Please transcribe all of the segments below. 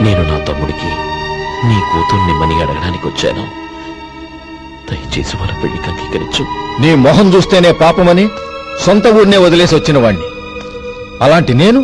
నేను నా తమ్ముడికి నీ కూతుర్ని మని అడగడానికి వచ్చాను. దయచేసి మన పెళ్లికి అంగీకరించు. నీ మొహం చూస్తేనే పాపమని సొంత ఊరినే వదిలేసి వచ్చిన వాణ్ణి. అలాంటి నేను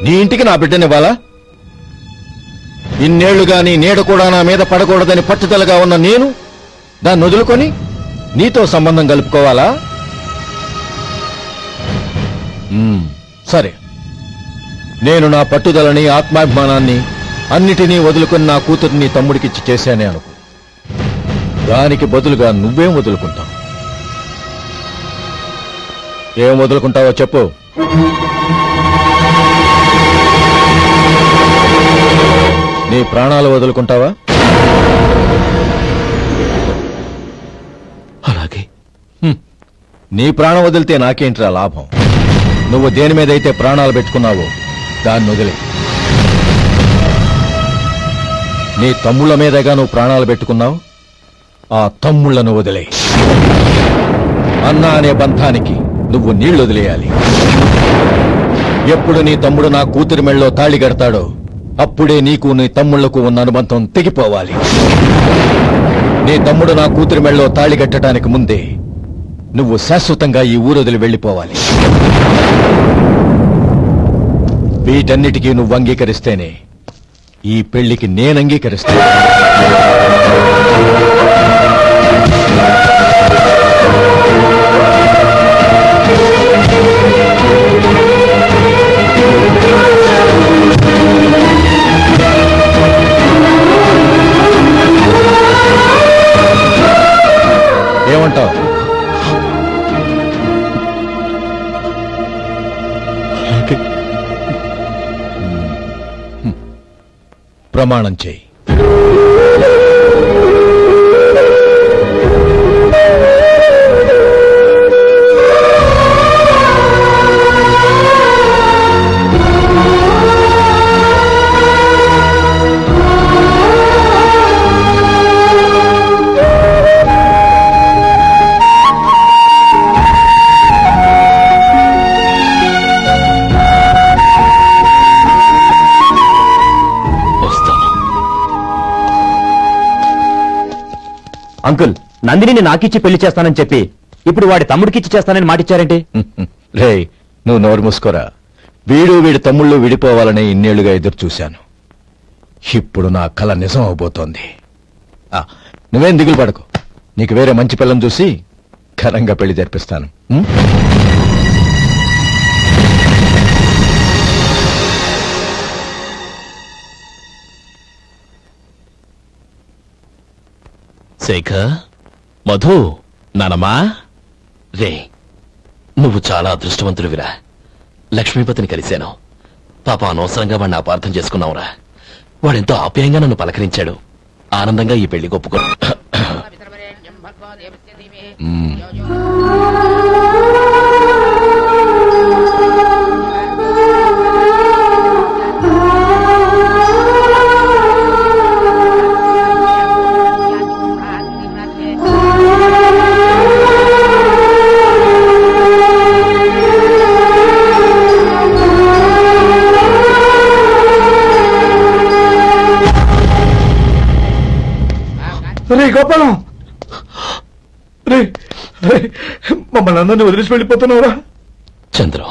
నీ ఇంటికి నా బిడ్డనివ్వాలా? ఇన్నేళ్లుగా నీ నీడ కూడా నా మీద పడకూడదని పట్టుదలగా ఉన్న నేను దాన్ని వదులుకొని నీతో సంబంధం కలుపుకోవాలా? సరే, నేను నా పట్టుదలని ఆత్మాభిమానాన్ని అన్నిటినీ వదులుకొని నా కూతుర్ని తమ్ముడికిచ్చి చేశానే అనుకో. దానికి బదులుగా నువ్వేం వదులుకుంటావు? ఏం వదులుకుంటావో చెప్పు. నీ ప్రాణాలు వదులుకుంటావా? అలాగే. నీ ప్రాణం వదిలితే నాకేంట్రా లాభం? నువ్వు దేని మీదైతే ప్రాణాలు పెట్టుకున్నావో దాన్ని వదిలే. నీ తమ్ముళ్ల మీదగా నువ్వు ప్రాణాలు పెట్టుకున్నావు, ఆ తమ్ముళ్లను వదిలే. అన్న అనే బంధానికి నువ్వు నీళ్లు వదిలేయాలి. ఎప్పుడు నీ తమ్ముడు నా కూతురి మెళ్ళలో తాళి కడతాడో అప్పుడే నీకు నీ తమ్ముళ్లకు ఉన్న అనుబంధం తెగిపోవాలి. నీ తమ్ముడు నా కూతురి మెళ్ళలో తాళి కట్టడానికి ముందే నువ్వు శాశ్వతంగా ఈ ఊరొదిలి వెళ్లిపోవాలి. వీటన్నిటికీ నువ్వు అంగీకరిస్తేనే ఈ పెళ్లికి నేను అంగీకరిస్తాను. ఏమంటావు? ప్రమాణం చేయి. అంకుల్, నందిని నాకిచ్చి పెళ్లి చేస్తానని చెప్పి ఇప్పుడు వాడి తమ్ముడికిచ్చి చేస్తానని మాటిచ్చారేంటి? రే, నువ్వు నోరు మూసుకోరా. వీడి తమ్ముళ్ళు విడిపోవాలని ఇన్నేళ్లుగా ఎదురు చూశాను. ఇప్పుడు నా కల నిజం అవబోతోంది. నువ్వేం దిగులు పడకు. నీకు వేరే మంచి పిల్లని చూసి ఘనంగా పెళ్లి జరిపిస్తాను. శేఖర్, మధు, నానమ్మా, రే, నువ్వు చాలా అదృష్టవంతుడివిరా. లక్ష్మీపతిని కలిశాను. పాప అనవసరంగా వాడిని అపార్థం చేసుకున్నావురా. వాడెంతో ఆప్యాయంగా నన్ను పలకరించాడు. ఆనందంగా ఈ పెళ్లి ఒప్పుకో. రే గోపాలం, రే మమ్మల్ని అందరినీ వదిలేసి వెళ్ళిపోతున్నావురా? చంద్రం,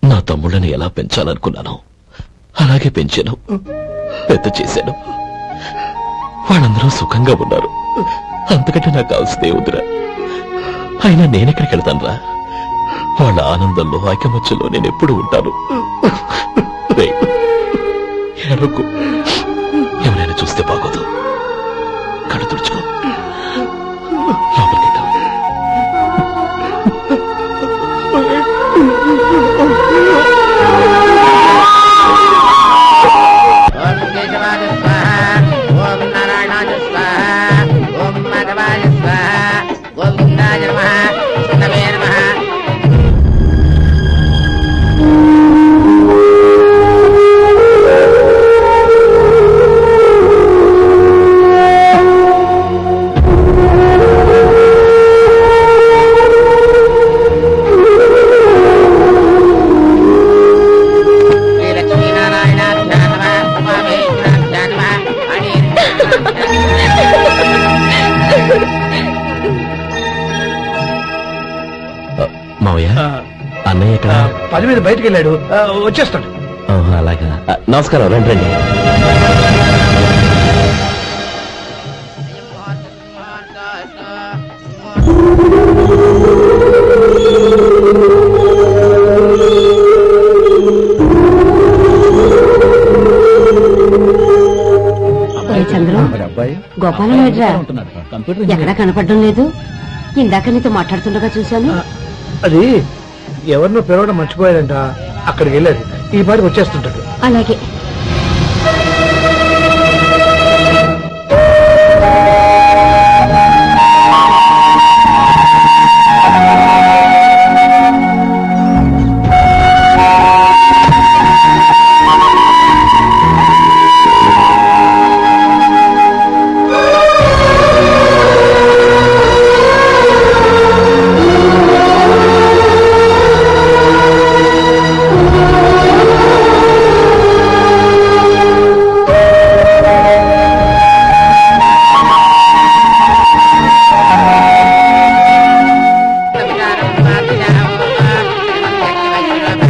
నా తమ్ముళ్ళని ఎలా పెంచాలనుకున్నాను అలాగే పెంచాను, పెద్ద చేశాను. వాళ్ళందరూ సుఖంగా ఉన్నారు. అంతకంటే నాకు కావాల్సిందే వద్దురా. అయినా నేనెక్కడికి వెళ్తానురా? వాళ్ళ ఆనందంలో ఐకమత్యంలో నేను ఎప్పుడు ఉంటాను. ఏడవకు. ఎవరైనా చూస్తే బాగోదు. కళ్ళు తుడుచుకో. లోపలికి మావయ్య అన్నయ్య ఎక్కడ పని మీద బయటకు వెళ్ళాడు, వచ్చేస్తాడు. ఓహో, అలాగా. నమస్కారం, రండి రండి. చంద్రం, మరి అబ్బాయి గోపాలం ఎడ్రా ఎక్కడా కనపడడం లేదు. ఇందాక నీతో మాట్లాడుతుండగా చూశాను. అది ఎవరినో పిలవడం మర్చిపోయాడంట, అక్కడికి వెళ్ళాడు. ఈ పాటికి వచ్చేస్తుంటాడు. అలాగే.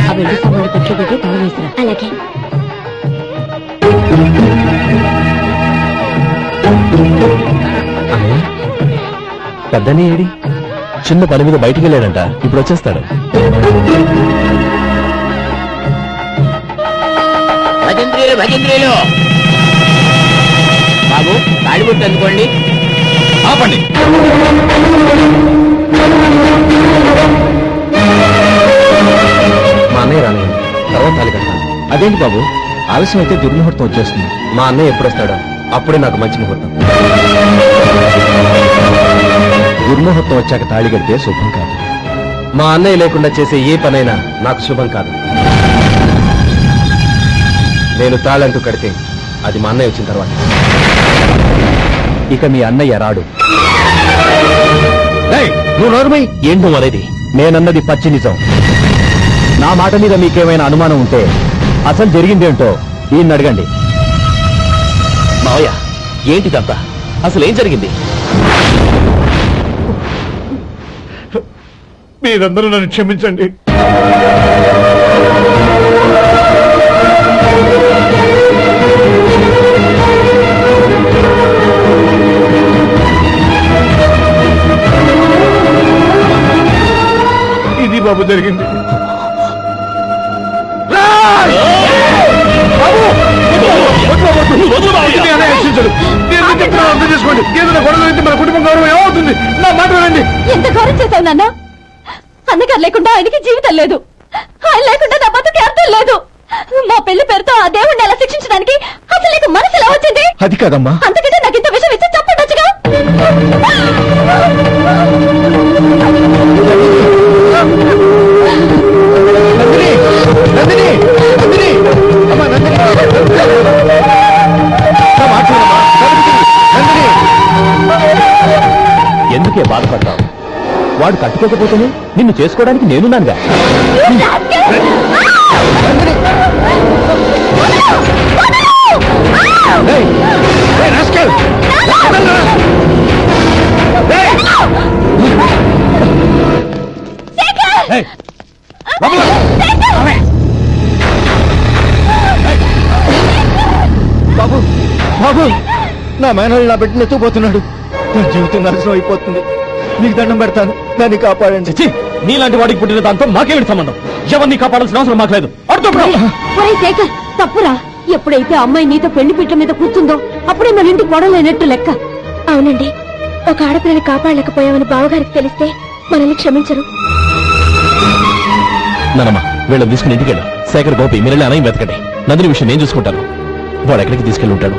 ఆ వెండి సామాను పెట్టి తాళం వేసిరా. అలాగే. పెద్దని ఏడి? చిన్న పని మీద బయటికి వెళ్ళాడంట, ఇప్పుడు వచ్చేస్తాడు. భజంత్రీలు భజంత్రీలు బాబు, తాడిబుట్టు అందుకోండి. ఆపండి. మా అన్నయ్య రాలేదు, తర్వాత తాళి కడతాను. అదేంటి బాబు, ఆలస్యం అయితే దుర్ముహూర్తం వచ్చేస్తుంది. మా అన్నయ్య ఎప్పుడు వస్తాడో అప్పుడే నాకు మంచి ముహూర్తం. దుర్ముహూర్తం వచ్చాక తాళి కడితే శుభం కాదు. మా అన్నయ్య లేకుండా చేసే ఏ పనైనా నాకు శుభం కాదు. నేను తాళంటూ కడితే అది మా అన్నయ్య వచ్చిన తర్వాత. ఇక మీ అన్నయ్య రాడు. నువ్వు నోరుమై. ఏంటో మరేది? నేనన్నది పచ్చి నిజం. నా మాట మీద మీకేమైనా అనుమానం ఉంటే అసలు జరిగిందేంటో ఈయన్ని అడగండి. మావయ్య, ఏంటిదంతా? అసలు ఏం జరిగింది? మీరందరూ నన్ను క్షమించండి. ఇది బాబు జరిగింది. అర్థం చేసుకోండి. ఏదైనా గొడవ అయితే మన కుటుంబం గౌరవం ఏమవుతుంది? నా మాట వినండి. ఎంత గౌరవం చేశావు నాన్న? అన్నగారు లేకుండా ఆయనకి జీవితం లేదు, ఆయన లేకుండా నా బతుకు అర్థం లేదు. మా పెళ్లి పేరుతో ఆ దేవుణ్ణి ఎలా శిక్షించడానికి అసలు నీకు మనసు ఎలా వచ్చింది? అది కాదమ్మా. అందుకంటే నాకు ఇంత విషయం ఇచ్చి చెప్పండొచ్చుగా. నందిని, నందిని, నందిని, అమ్మా నందిని. నా మాట వినమ్మా. నందిని. ఎందుకే బాధపడతావు? వాడు కట్టుకోకపోతేనే నిన్ను చేసుకోవడానికి నేనున్నానుగా. ఏయ్, ఏయ్, రాస్కెల్. ఏయ్. ఏయ్, లోపల. బాబు, బాబు, నా మేనల్ని నా బిడ్డను ఎత్తుకుపోతున్నాడు. నా జీవితం నాశనం అయిపోతుంది. నీకు దండం పెడతాను, దాన్ని కాపాడండి. ఛీ, నీలాంటి వాడికి పుట్టిన దాంతో మాకేమిటి సంబంధం? ఎవరిని కాపాడాల్సిన అవసరం మాకు లేదు. ఒరేయ్ శేఖర్, తప్పురా. ఎప్పుడైతే అమ్మాయి నీతో పెళ్లి పీటల మీద కూర్చుందో అప్పుడే మన ఇంటికి గొడవలైనట్టు లెక్క. అవునండి, ఒక ఆడపిల్లని కాపాడలేకపోయామని బావగారికి తెలిస్తే మనల్ని క్షమించరు. నానమ్మ, వీళ్ళని తీసుకుని ఇంటికి వెళ్ళు. శేఖర్, గోపి, మీరు వెళ్ళి అన్నయ్య వెతకండి. నందిని విషయం నేను చూసుకుంటాను. వాడు ఎక్కడికి తీసుకెళ్ళి ఉంటాడు?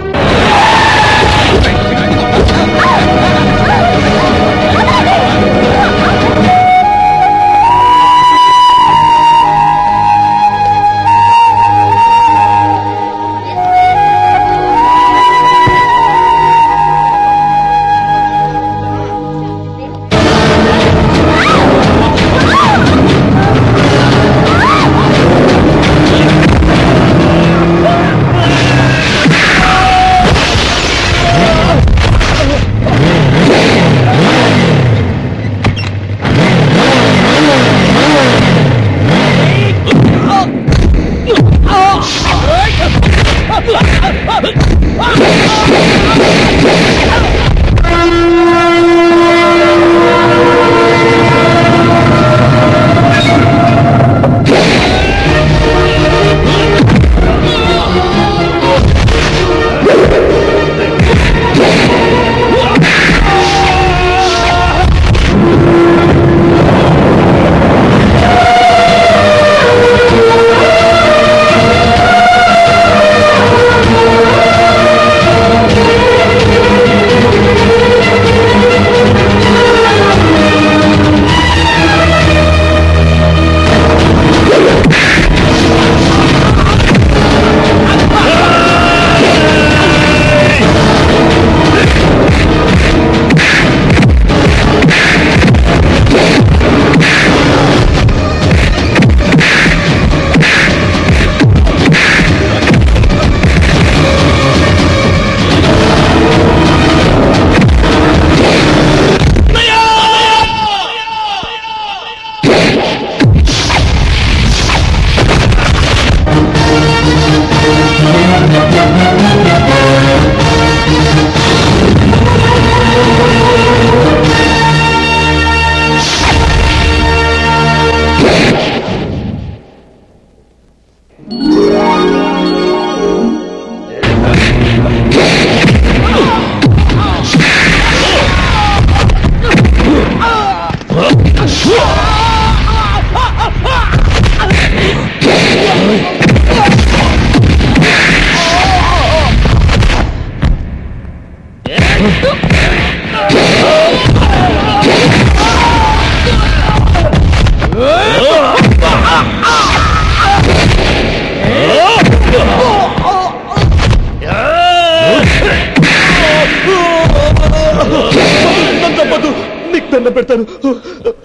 చంపేస్తాను.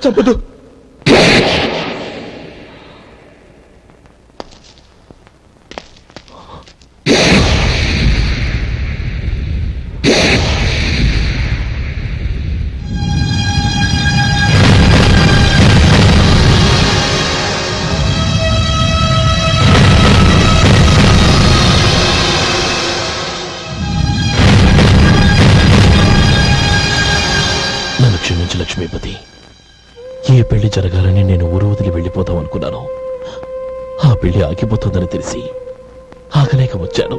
చంపదు. నన్ను క్షమించు లక్ష్మీపతి. ఏ పెళ్లి జరగాలని నేను ఊరు వదిలి వెళ్ళిపోతాం అనుకున్నాను. ఆ పెళ్లి ఆగిపోతుందని తెలిసి ఆగలేక వచ్చాను.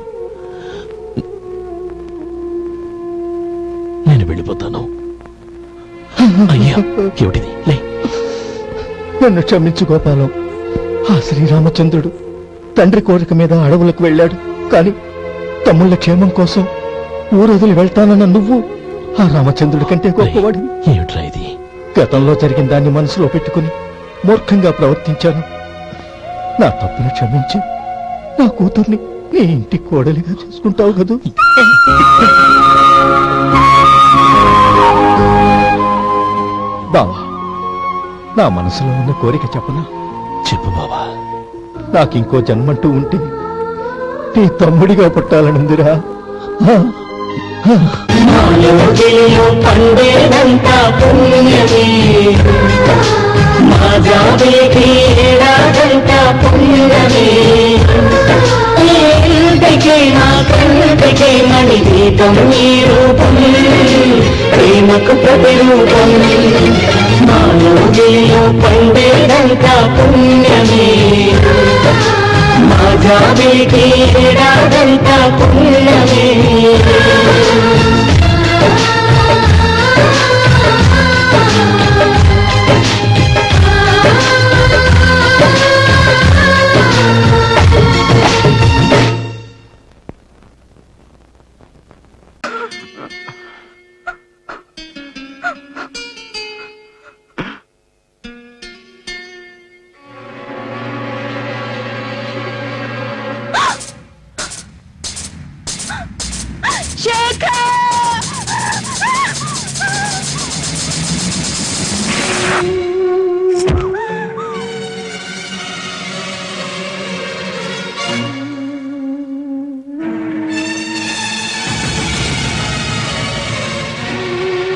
నేను వెళ్ళిపోతాను. అయ్యా, ఏమిటిది? లే. నన్ను క్షమించు గోపాలం. ఆ శ్రీరామచంద్రుడు తండ్రి కోరిక మీద అడవులకు వెళ్ళాడు. కాని తమ్ముళ్ళ క్షేమం కోసం ఊరొదిలి వెళ్తానన్న నువ్వు ఆ రామచంద్రుడి కంటే గొప్పవాడి. ఏమిట్రా ఇది? గతంలో జరిగిన దాన్ని మనసులో పెట్టుకుని మూర్ఖంగా ప్రవర్తించాను. నా తప్పును క్షమించి నా కూతుర్ని నీ ఇంటి కోడలిగా చూసుకుంటావు కదూ. బావా, నా మనసులో ఉన్న కోరిక చెప్పనా? చెప్పు బావా. నాకింకో జన్మంటూ ఉంటే నీ తమ్ముడిగా పుట్టాలనుందిరా. పండేదంతా పుణ్యమే, మా జాబిలికి ఏడాదంతా పుణ్యమే. ఇంటికి నా కంటికి మణి దీపం ఈ రూపం, ప్రేమకు ప్రతిరూపం. మానవుడిలో పండేదంతా పుణ్యమే, మా జాబిలికి ఏడాదంతా పుణ్యమే.